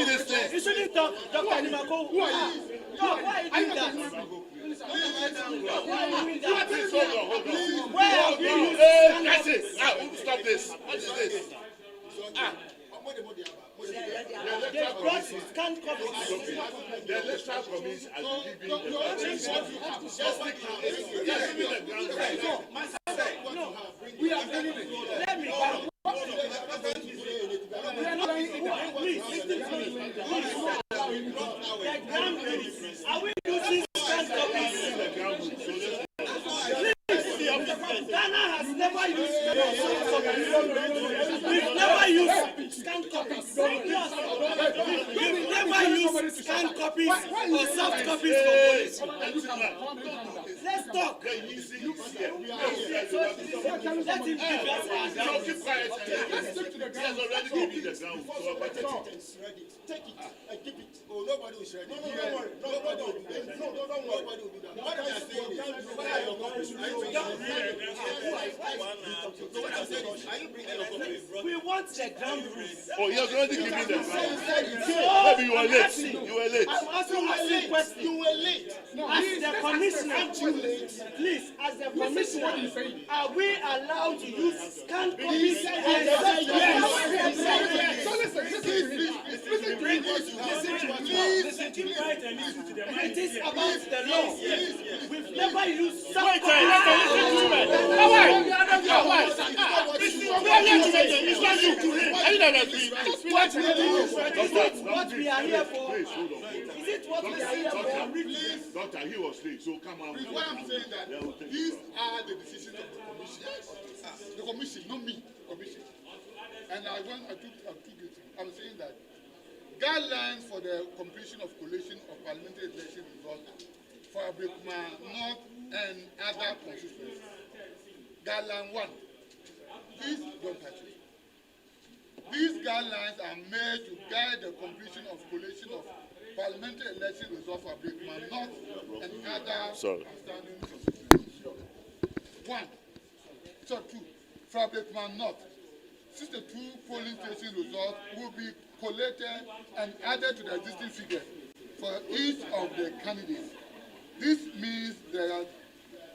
doing this thing? You shouldn't talk, Dr. Animako. Who are you? Why are you doing that? Where are you? That's it. Now, stop this. What is this? They brought scanned copies. The electoral commission has given We are bringing it. Let me go. Please, listen to me. Are we using scanned copies? Ghana has never used we've never used scanned copies. We've never used scanned copies or soft copies for police. Let's talk. Let him give us keep quiet. He has already given the ground. Take it and keep it. Oh, nobody will share it. Nobody will do that. Nobody will do that. What they are saying is, what are your copies? We want the ground rules. Oh, he has already given the ground. Maybe you were late. You were late. I'm asking a question. You were late. As the commissioner, please, as the commissioner, are we allowed to use scanned copies? It is about the law. We've never used soft copies. What we are here for? Is it what we are here for? Doctor, he was late, so come on. What I'm saying that these are the decisions of the commission. The commission, not me, commission. And I took it. I'm saying that guidelines for the completion of collation of parliamentary election results for Ablekuma, North and other constituencies. Guideline 1. Please don't touch it. These guidelines are made to guide the completion of collation of parliamentary election results for Ablekuma, North and other outstanding constituencies. 1. So 2. For Ablekuma, North, 62 polling station results will be collated and added to the existing figure for each of the candidates. This means that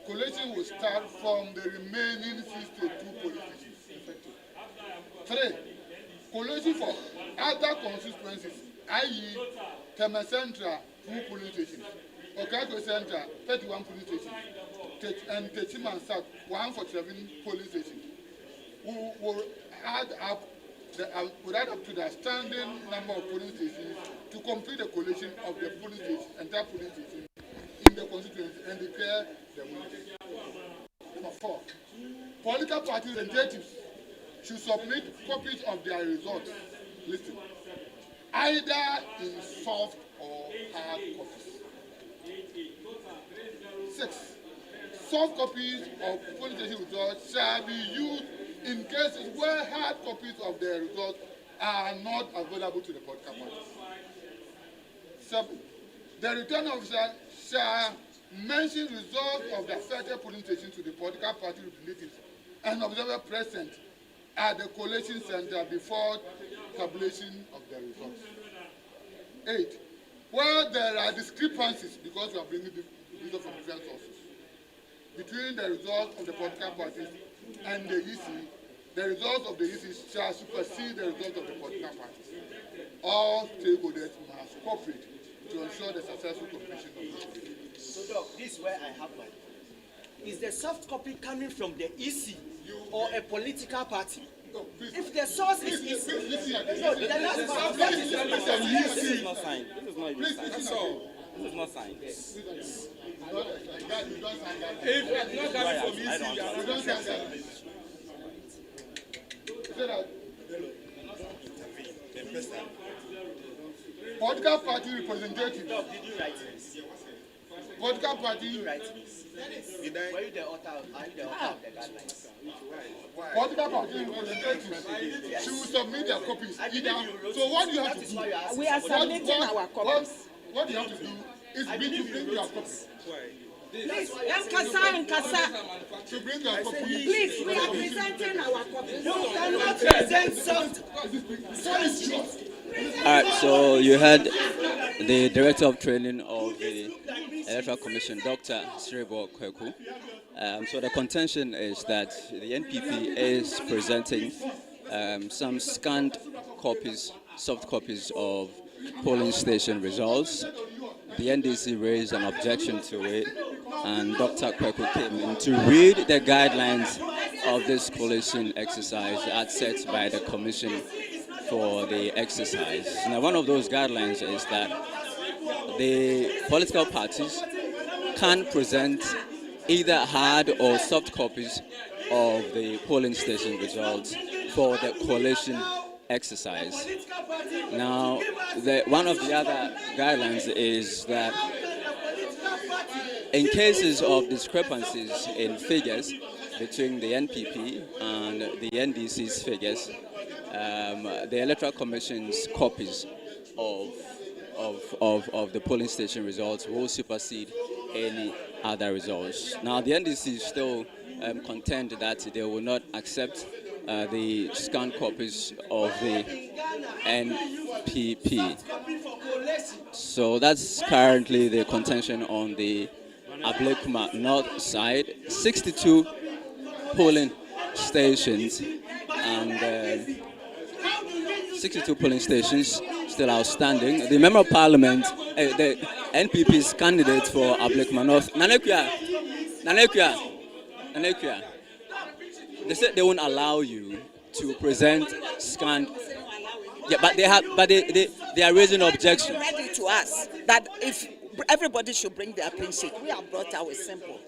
collation will start from the remaining 62 polling stations. 3. Collation for other constituencies, i.e. Tema Central, 2 polling stations, Okako Central, 31 polling stations, and Techiman South, 147 polling stations. We will add up to the standing number of polling stations to complete the collation of the polling stations, entire polling stations in the constituency and declare the winners. Number 4. Political party representatives should submit copies of their results listed, either in soft or hard copies. 6. Soft copies of polling station results shall be used in cases where hard copies of the results are not available to the political parties. 7. The returning officer shall mention results of the affected polling station to the political party representatives and observer present at the collation center before tabulation of the results. 8. Where there are discrepancies, because we are bringing the results from different sources, between the results of the political parties and the EC, the results of the EC shall supersede the results of the political parties. All stakeholders must cooperate to ensure the successful completion of the collation. So, Doc, this is where I have mine. Is the soft copy coming from the EC or a political party? No, if the source is EC, this is not signed. This is not even signed. That's all. This is not signed. You don't sign that. If it's not coming from EC, you don't sign that. Political party representatives. Doc, did you write this? Political party. Did you write this? Were you the author of the guidelines? Political party representatives should submit their copies. So what do you have to do? We are submitting our copies. What you have to do is bring your copies. Please, to bring your copies. Please, we are presenting our copies. You cannot present soft. Please, All right, so you had the Director of Training of the Electoral Commission, Dr. Srebo Kweku. So the contention is that the NPP is presenting some scanned copies, soft copies of polling station results. The NDC raised an objection to it, and Dr. Kweku came in to read the guidelines of this collation exercise as set by the Commission for the exercise. Now, one of those guidelines is that the political parties can present either hard or soft copies of the polling station results for the collation exercise. Now, one of the other guidelines is that in cases of discrepancies in figures between the NPP and the NDC's figures, the Electoral Commission's copies of the polling station results will supersede any other results. Now, the NDC still contend that they will not accept the scanned copies of the NPP. So that's currently the contention on the Ablekuma North side. 62 polling stations and 62 polling stations still outstanding. The Member of Parliament, the NPP's candidate for Ablekuma North, Nanekua, they said they won't allow you to present scanned. Yeah, but they are raising objection. Ready to us that if everybody should bring their pin sheet, we have brought our simple.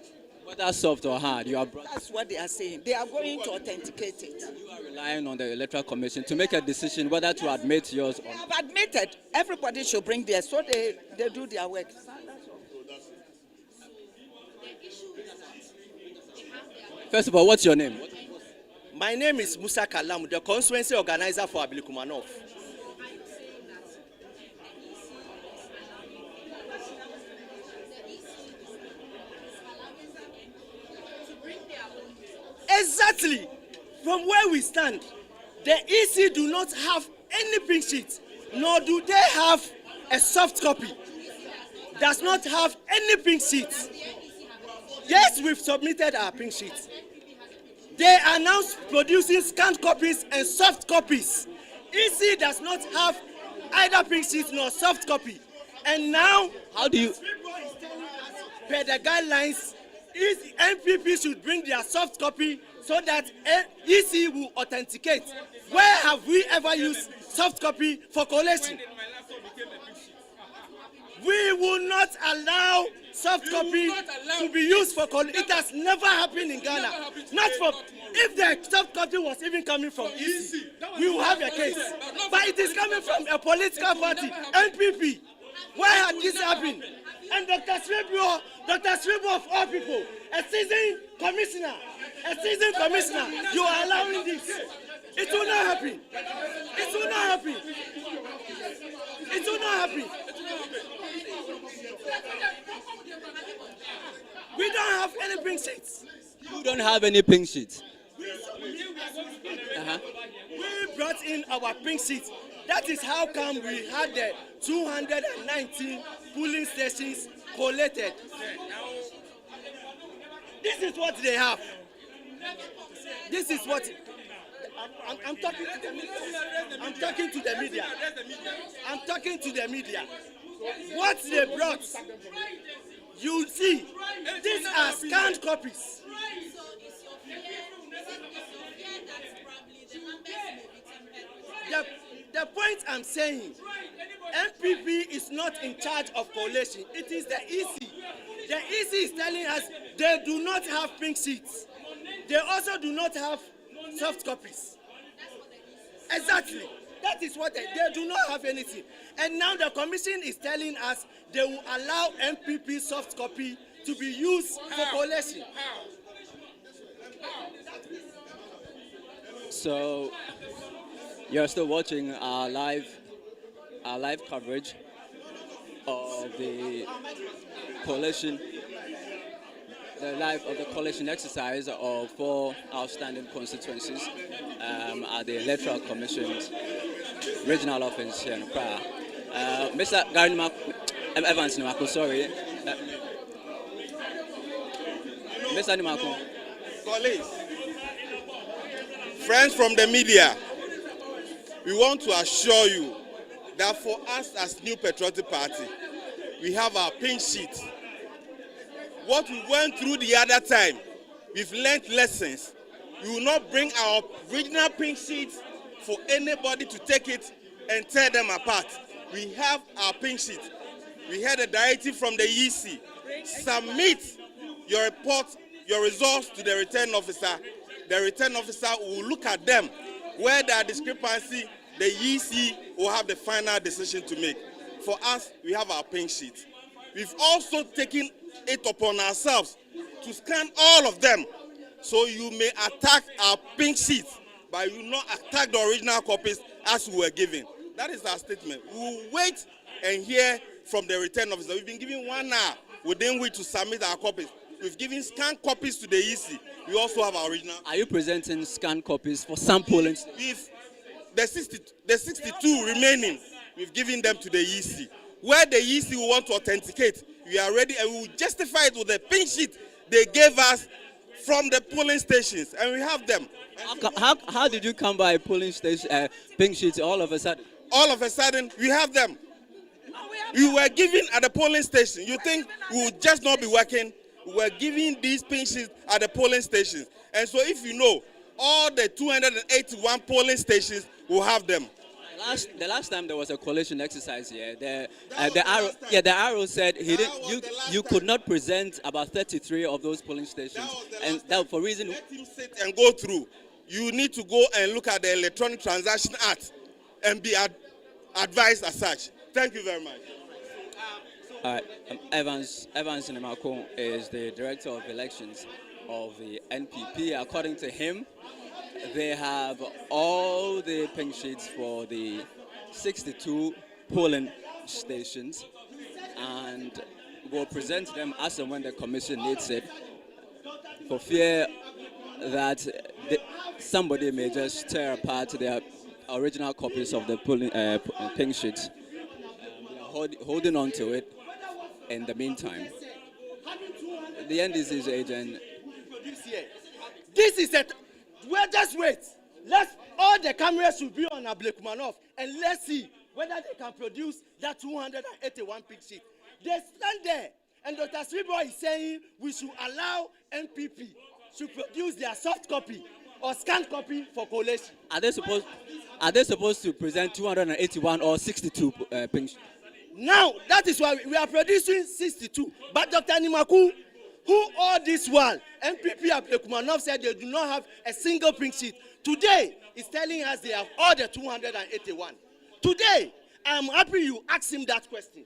Whether soft or hard, you are. That's what they are saying. They are going to authenticate it. You are relying on the Electoral Commission to make a decision whether to admit yours or They not. have admitted everybody should bring theirs, so they do their work. First of all, what's your name? My name is Musa Kalam, the constituency organizer for Ablekuma North. Exactly. From where we stand, the EC do not have any pink sheet, nor do they have a soft copy. Does not have any pink sheet. Yes, we've submitted our pink sheet. They are now producing scanned copies and soft copies. EC does not have either pink sheet nor soft copy. And now, How do you? per the guidelines, NPP should bring their soft copy so that EC will authenticate. Where have we ever used soft copy for collation? We will not allow soft copy to be used for collation. It has never happened in Ghana. Not for. If the soft copy was even coming from EC, we will have a case. But it is coming from a political party, NPP. Why had this happened? And Dr. Srebo of all people, a seasoned commissioner, you are allowing this. It will not happen. It will not happen. It will not happen. We don't have any pink sheets. You don't have any pink sheets. We brought in our pink sheets. That is how come we had the 219 polling stations collated. This is what they have. This is what I'm talking to the media. I'm talking to the media. I'm talking to the media. What they brought, you see, these are scanned copies. The point I'm saying, NPP is not in charge of collation. It is the EC. The EC is telling us they do not have pink sheets. They also do not have soft copies. Exactly. That is what they do not have anything. And now the commission is telling us they will allow NPP soft copy to be used for collation. So you're still watching our live coverage of the collation, the collation exercise of 4 outstanding constituencies at the Electoral Commission regional office here in Accra. Mr. Gary Evans Nimako, sorry. Mr. Nimako. Colleagues, friends from the media, we want to assure you that for us as New Patriotic Party, we have our pink sheet. What we went through the other time, we've learned lessons. We will not bring our original pink sheets for anybody to take it and tear them apart. We have our pink sheet. We had a directive from the EC. Submit your report, your results to the return officer. The return officer will look at them. Where there are discrepancy, the EC will have the final decision to make. For us, we have our pink sheet. We've also taken it upon ourselves to scan all of them. So you may attack our pink sheet, but you will not attack the original copies as we were given. That is our statement. We will wait and hear from the return officer. We've been given 1 hour within which to submit our copies. We've given scanned copies to the EC. We also have our original. Are you presenting scanned copies for some polling? If the 62 remaining, we've given them to the EC. Where the EC will want to authenticate, we are ready and we will justify it with the pink sheet they gave us from the polling stations, and we have them. How did you come by polling station pink sheets all of a sudden? All of a sudden, we have them. We were given at the polling station. You think we would just not be working? We were giving these pink sheets at the polling stations. And so if you know, all the 281 polling stations will have them. The last time there was a coalition exercise here, the arrow said you could not present about 33 of those polling stations, and that for reason. Let him sit and go through. You need to go and look at the Electronic Transaction Act and be advised as such. Thank you very much. All right, Evans Nimako is the director of elections of the NPP. According to him, they have all the pink sheets for the 62 polling stations and will present them as and when the commission needs it, for fear that somebody may just tear apart their original copies of the polling pink sheets. We are holding on to it in the meantime. The NDC's agent. This is it. Well, just wait. All the cameras should be on Ablekuma, and let's see whether they can produce that 281 pink sheet. They stand there, and Dr. Sribo is saying we should allow NPP to produce their soft copy or scanned copy for collation. Are they supposed to present 281 or 62 pink sheets? Now, that is why we are producing 62. But Dr. Nimaku, who all this while, NPP Ablekuma said they do not have a single pink sheet. Today, is telling us they have all the 281. Today, I am happy you asked him that question.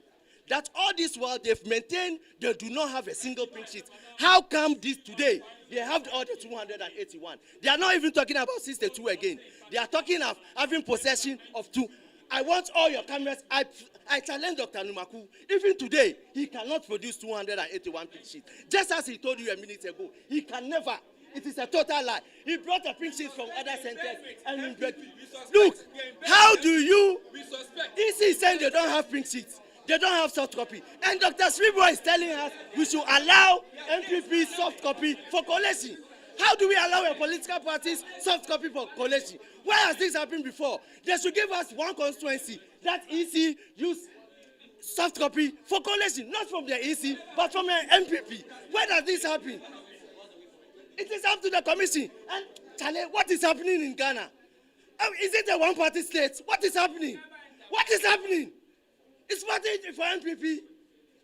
That all this while they've maintained they do not have a single pink sheet. How come this today they have all the 281? They are not even talking about 62 again. They are talking of having possession of 2. I want all your cameras. I challenge Dr. Numaku. Even today, he cannot produce 281 pink sheets. Just as he told you a minute ago, he can never. It is a total lie. He brought a pink sheet from other centers and he brought. Look, how do you? EC is saying they don't have pink sheets. They don't have soft copy. And Dr. Sribo is telling us we should allow NPP soft copy for collation. How do we allow a political party's soft copy for collation? Why has this happened before? They should give us one constituency that EC use soft copy for collation, not from the EC, but from an MPP. Why does this happen? It is up to the commission. And Charlie, what is happening in Ghana? Is it a one-party state? What is happening? What is happening? It's party for MPP.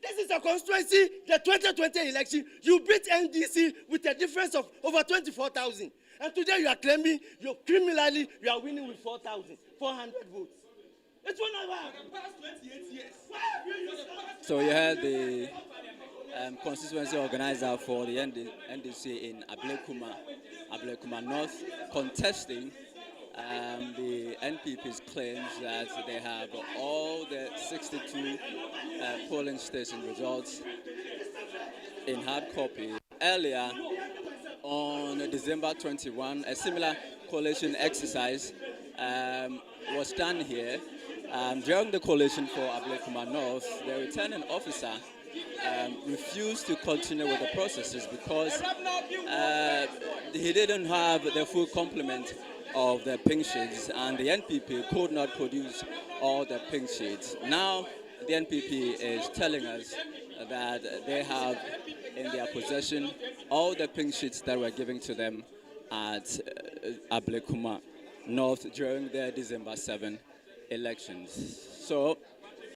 This is a constituency, the 2020 election. You beat NDC with a difference of over 24,000. And today you are claiming you are winning with 4,400 votes. It will not work. For the past 28 years. So you had the constituency organizer for the NDC in Ablekuma North, contesting the NPP's claims that they have all the 62 polling station results in hard copy. Earlier, on December 21, a similar coalition exercise was done here. During the collation for Ablekuma North, the returning officer refused to continue with the processes because he didn't have the full complement of the pink sheets, and the NPP could not produce all the pink sheets. Now, the NPP is telling us that they have in their possession all the pink sheets that were given to them at Ablekuma North during the December 7 elections. So